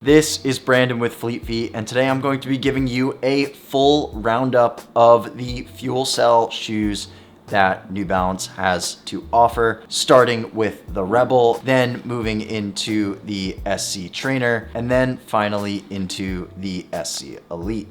This is Brandon with Fleet Feet, and today I'm going to be giving you a full roundup of the FuelCell shoes that New Balance has to offer, starting with the Rebel, then moving into the SC Trainer, and then finally into the SC Elite.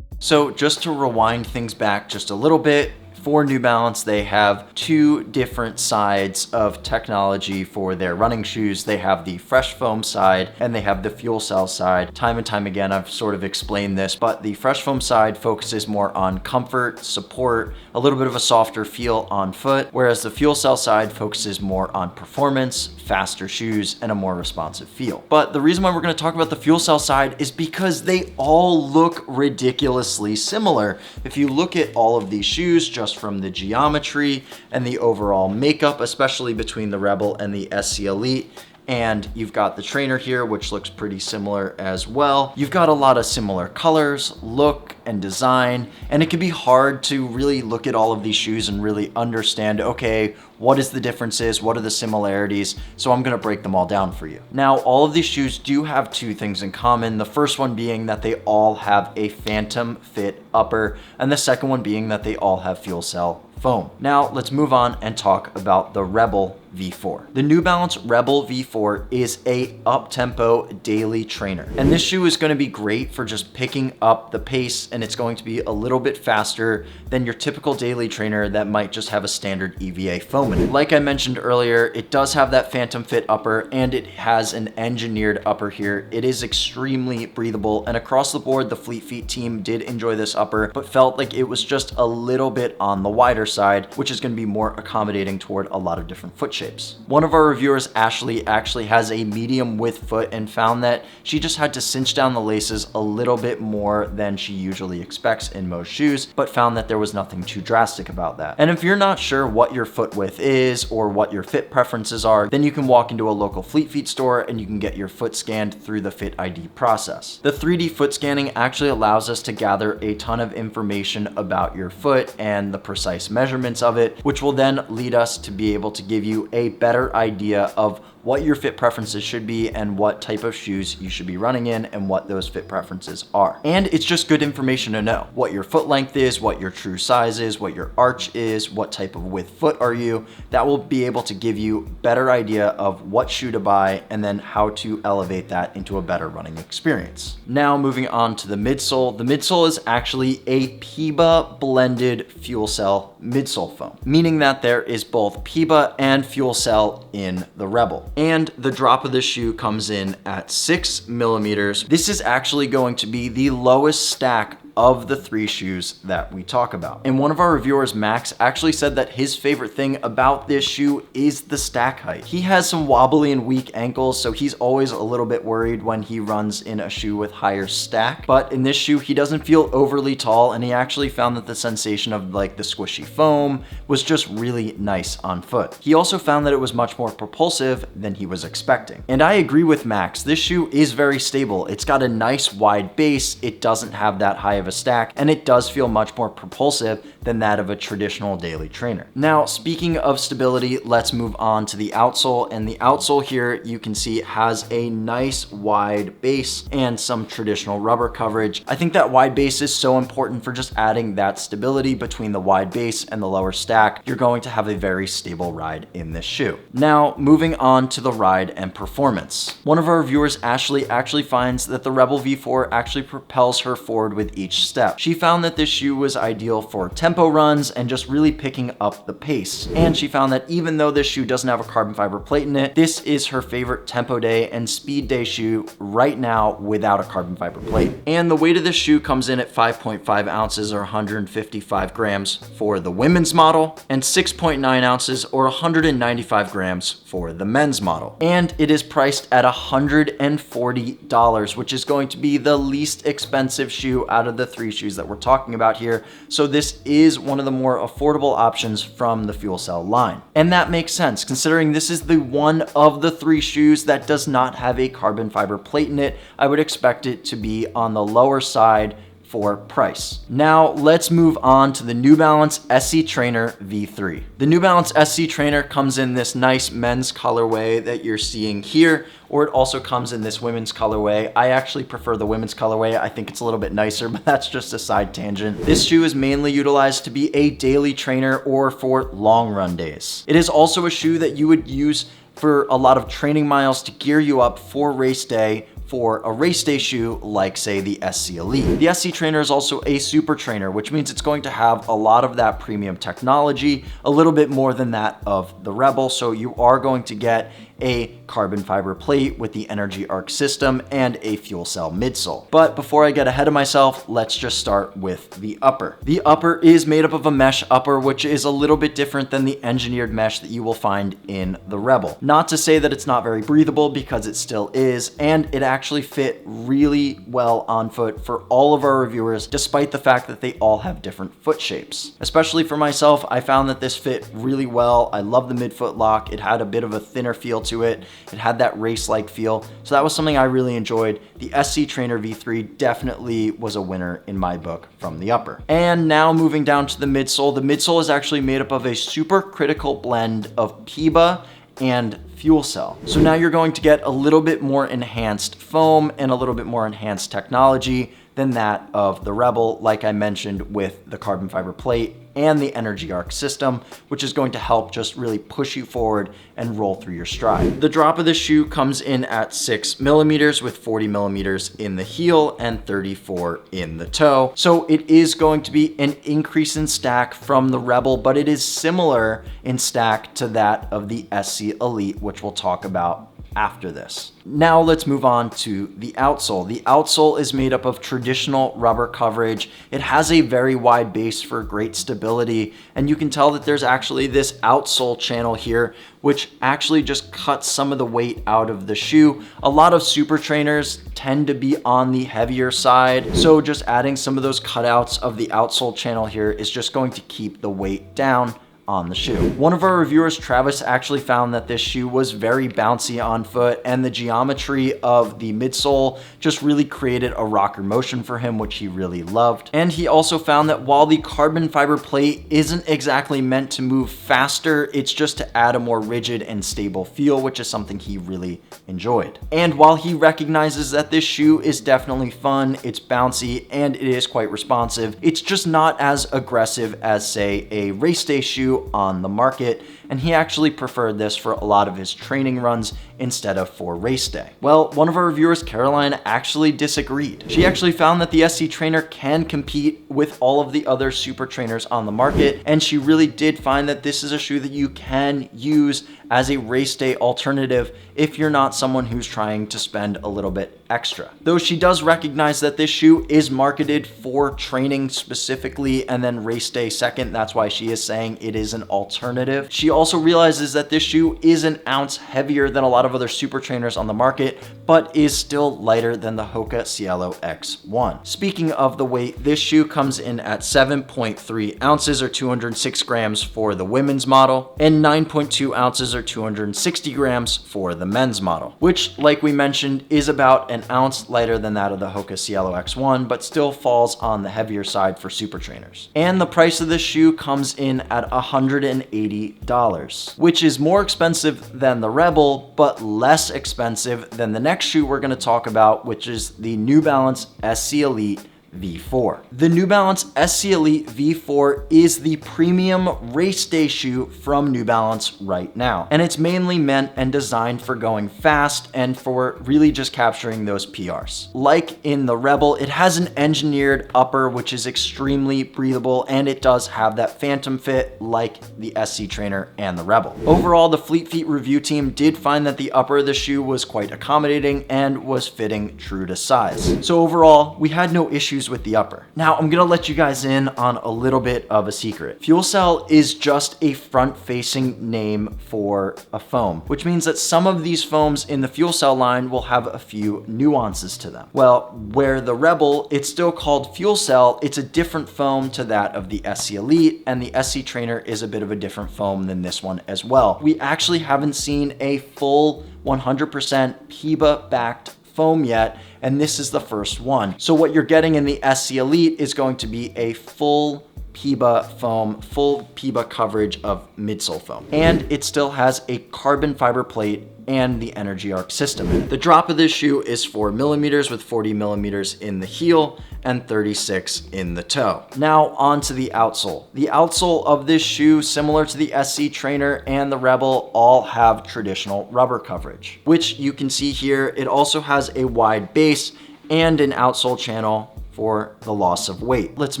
So just to rewind things back just a little bit, for New Balance, they have two different sides of technology for their running shoes. They have the fresh foam side and they have the FuelCell side. Time and time again, I've sort of explained this, but the fresh foam side focuses more on comfort, support, a little bit of a softer feel on foot, whereas the FuelCell side focuses more on performance, faster shoes, and a more responsive feel. But the reason why we're going to talk about the FuelCell side is because they all look ridiculously similar. If you look at all of these shoes, just from the geometry and the overall makeup, especially between the Rebel and the SC Elite. And you've got the trainer here, which looks pretty similar as well. You've got a lot of similar colors, look, and design, and it can be hard to really look at all of these shoes and really understand, okay, what is the differences? What are the similarities? So I'm gonna break them all down for you. Now, all of these shoes do have two things in common. The first one being that they all have a FantomFit upper, and the second one being that they all have FuelCell foam. Now, let's move on and talk about the Rebel V4. The New Balance Rebel V4 is a up-tempo daily trainer. And this shoe is gonna be great for just picking up the pace, and it's going to be a little bit faster than your typical daily trainer that might just have a standard EVA foam in it. Like I mentioned earlier, it does have that FantomFit upper, and it has an engineered upper here. It is extremely breathable, and across the board, the Fleet Feet team did enjoy this upper, but felt like it was just a little bit on the wider side, which is gonna be more accommodating toward a lot of different foot shapes. One of our reviewers, Ashley, actually has a medium width foot and found that she just had to cinch down the laces a little bit more than she usually expects in most shoes, but found that there was nothing too drastic about that. And if you're not sure what your foot width is or what your fit preferences are, then you can walk into a local Fleet Feet store and you can get your foot scanned through the Fit ID process. The 3D foot scanning actually allows us to gather a ton of information about your foot and the precise measurements of it, which will then lead us to be able to give you a better idea of what your fit preferences should be and what type of shoes you should be running in and what those fit preferences are. And it's just good information to know what your foot length is, what your true size is, what your arch is, what type of width foot are you. That will be able to give you better idea of what shoe to buy and then how to elevate that into a better running experience. Now moving on to the midsole. The midsole is actually a PIBA blended FuelCell midsole foam, meaning that there is both PIBA and FuelCell in the Rebel. And the drop of this shoe comes in at 6 millimeters. This is actually going to be the lowest stack of the three shoes that we talk about. And one of our reviewers, Max, actually said that his favorite thing about this shoe is the stack height. He has some wobbly and weak ankles, so he's always a little bit worried when he runs in a shoe with higher stack. But in this shoe, he doesn't feel overly tall, and he actually found that the sensation of like the squishy foam was just really nice on foot. He also found that it was much more propulsive than he was expecting. And I agree with Max, this shoe is very stable. It's got a nice wide base. It doesn't have that high of a stack, and it does feel much more propulsive than that of a traditional daily trainer. Now, speaking of stability, let's move on to the outsole. And the outsole here, you can see has a nice wide base and some traditional rubber coverage. I think that wide base is so important for just adding that stability between the wide base and the lower stack. You're going to have a very stable ride in this shoe. Now, moving on to the ride and performance. One of our viewers, Ashley, actually finds that the Rebel V4 actually propels her forward with each step. She found that this shoe was ideal for tempo runs and just really picking up the pace. And she found that even though this shoe doesn't have a carbon fiber plate in it, this is her favorite tempo day and speed day shoe right now without a carbon fiber plate. And the weight of this shoe comes in at 5.5 ounces or 155 grams for the women's model and 6.9 ounces or 195 grams for the men's model. And it is priced at $140, which is going to be the least expensive shoe out of the three shoes that we're talking about here. So this is one of the more affordable options from the FuelCell line. And that makes sense considering this is the one of the three shoes that does not have a carbon fiber plate in it. I would expect it to be on the lower side $1,194 price. Now let's move on to the New Balance SC Trainer V3. The New Balance SC Trainer comes in this nice men's colorway that you're seeing here, or it also comes in this women's colorway. I actually prefer the women's colorway. I think it's a little bit nicer, but that's just a side tangent. This shoe is mainly utilized to be a daily trainer or for long run days. It is also a shoe that you would use for a lot of training miles to gear you up for race day, for a race day shoe like say the SC Elite. The SC Trainer is also a super trainer, which means it's going to have a lot of that premium technology, a little bit more than that of the Rebel. So you are going to get a carbon fiber plate with the Energy Arc system and a fuel cell midsole. But before I get ahead of myself, let's just start with the upper. The upper is made up of a mesh upper, which is a little bit different than the engineered mesh that you will find in the Rebel. Not to say that it's not very breathable, because it still is, and it actually fit really well on foot for all of our reviewers, despite the fact that they all have different foot shapes. Especially for myself, I found that this fit really well. I love the midfoot lock. It had a bit of a thinner feel to it. It had that race-like feel. So that was something I really enjoyed. The SC Trainer V3 definitely was a winner in my book from the upper. And now moving down to the midsole. The midsole is actually made up of a super critical blend of PIBA and fuel cell. So now you're going to get a little bit more enhanced foam and a little bit more enhanced technology than that of the Rebel, like I mentioned, with the carbon fiber plate and the Energy Arc system, which is going to help just really push you forward and roll through your stride. The drop of the shoe comes in at 6 millimeters with 40 millimeters in the heel and 34 in the toe. So it is going to be an increase in stack from the Rebel, but it is similar in stack to that of the SC Elite, which we'll talk about after this. Now let's move on to the outsole. The outsole is made up of traditional rubber coverage. It has a very wide base for great stability, and you can tell that there's actually this outsole channel here, which actually just cuts some of the weight out of the shoe. A lot of super trainers tend to be on the heavier side, so just adding some of those cutouts of the outsole channel here is just going to keep the weight down on the shoe. One of our reviewers, Travis, actually found that this shoe was very bouncy on foot, and the geometry of the midsole just really created a rocker motion for him, which he really loved. And he also found that while the carbon fiber plate isn't exactly meant to move faster, it's just to add a more rigid and stable feel, which is something he really enjoyed. And while he recognizes that this shoe is definitely fun, it's bouncy, and it is quite responsive, it's just not as aggressive as, say, a race day shoe on the market, and he actually preferred this for a lot of his training runs instead of for race day. Well, one of our reviewers, Caroline, actually disagreed. She actually found that the SC Trainer can compete with all of the other super trainers on the market, and she really did find that this is a shoe that you can use as a race day alternative if you're not someone who's trying to spend a little bit extra. Though she does recognize that this shoe is marketed for training specifically and then race day second. That's why she is saying it is an alternative. She also realizes that this shoe is an ounce heavier than a lot of other super trainers on the market, but is still lighter than the Hoka Cielo X1. Speaking of the weight, this shoe comes in at 7.3 ounces or 206 grams for the women's model, and 9.2 ounces or 260 grams for the men's model, which, like we mentioned, is about an ounce lighter than that of the Hoka Cielo X1, but still falls on the heavier side for super trainers. And the price of this shoe comes in at $180, which is more expensive than the Rebel, but less expensive than the next shoe we're going to talk about, which is the New Balance SC Elite V4. The New Balance SC Elite V4 is the premium race day shoe from New Balance right now, and it's mainly meant and designed for going fast and for really just capturing those PRs. Like in the Rebel, it has an engineered upper which is extremely breathable, and it does have that FantomFit like the SC Trainer and the Rebel. Overall, the Fleet Feet review team did find that the upper of the shoe was quite accommodating and was fitting true to size. So overall, we had no issues with the upper. Now I'm gonna let you guys in on a little bit of a secret. FuelCell is just a front-facing name for a foam, which means that some of these foams in the FuelCell line will have a few nuances to them. Well, where the Rebel, it's still called FuelCell, it's a different foam to that of the SC Elite, and the SC Trainer is a bit of a different foam than this one as well. We actually haven't seen a full 100% PIBA-backed foam yet, and this is the first one. So what you're getting in the SC Elite is going to be a full PIBA foam, full PIBA coverage of midsole foam. And it still has a carbon fiber plate and the Energy Arc system. The drop of this shoe is 4 millimeters with 40 millimeters in the heel and 36 in the toe. Now onto the outsole. The outsole of this shoe, similar to the SC Trainer and the Rebel, all have traditional rubber coverage, which you can see here. It also has a wide base and an outsole channel for the loss of weight. Let's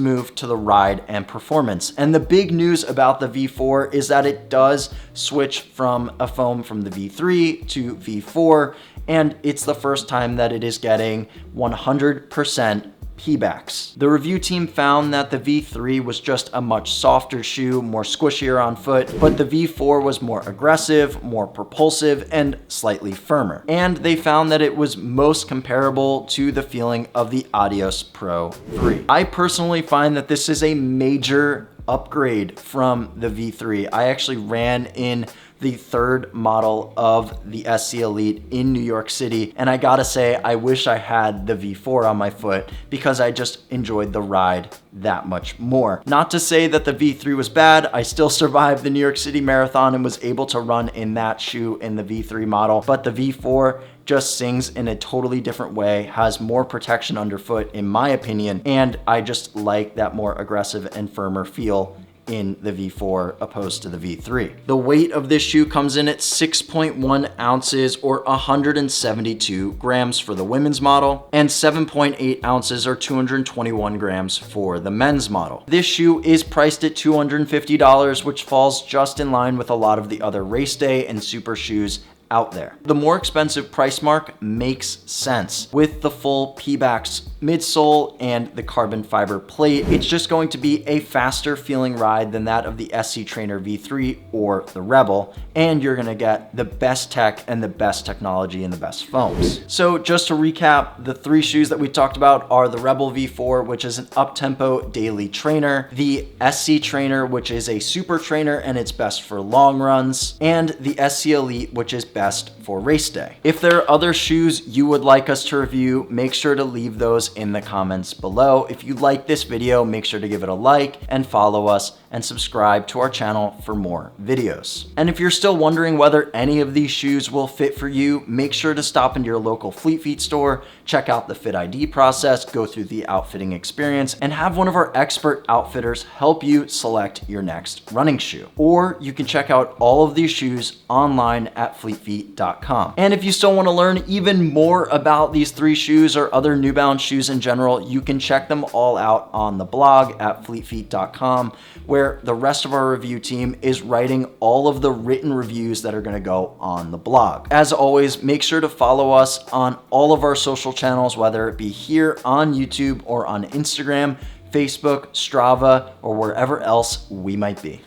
move to the ride and performance. And the big news about the V4 is that it does switch from a foam from the V3 to V4, and it's the first time that it is getting 100% P-backs. The review team found that the V3 was just a much softer shoe, more squishier on foot, but the V4 was more aggressive, more propulsive, and slightly firmer. And they found that it was most comparable to the feeling of the Adios Pro 3. I personally find that this is a major upgrade from the V3. I actually ran in the third model of the SC Elite in New York City, and I gotta say, I wish I had the V4 on my foot because I just enjoyed the ride that much more. Not to say that the V3 was bad. I still survived the New York City Marathon and was able to run in that shoe in the V3 model, but the V4 just sings in a totally different way, has more protection underfoot in my opinion, and I just like that more aggressive and firmer feel in the V4 opposed to the V3. The weight of this shoe comes in at 6.1 ounces or 172 grams for the women's model and 7.8 ounces or 221 grams for the men's model. This shoe is priced at $250, which falls just in line with a lot of the other race day and super shoes out there. The more expensive price mark makes sense. With the full P-backs midsole and the carbon fiber plate, it's just going to be a faster feeling ride than that of the SC Trainer V3 or the Rebel, and you're gonna get the best tech and the best technology and the best foams. So just to recap, the three shoes that we talked about are the Rebel V4, which is an up-tempo daily trainer, the SC Trainer, which is a super trainer and it's best for long runs, and the SC Elite, which is best for race day. If there are other shoes you would like us to review, make sure to leave those in the comments below. If you like this video, make sure to give it a like and follow us and subscribe to our channel for more videos. And if you're still wondering whether any of these shoes will fit for you, make sure to stop into your local Fleet Feet store, check out the Fit ID process, go through the outfitting experience, and have one of our expert outfitters help you select your next running shoe. Or you can check out all of these shoes online at fleetfeet.com. And if you still want to learn even more about these three shoes or other New Balance shoes in general, you can check them all out on the blog at fleetfeet.com, where the rest of our review team is writing all of the written reviews that are going to go on the blog. As always, make sure to follow us on all of our social channels, whether it be here on YouTube or on Instagram, Facebook, Strava, or wherever else we might be.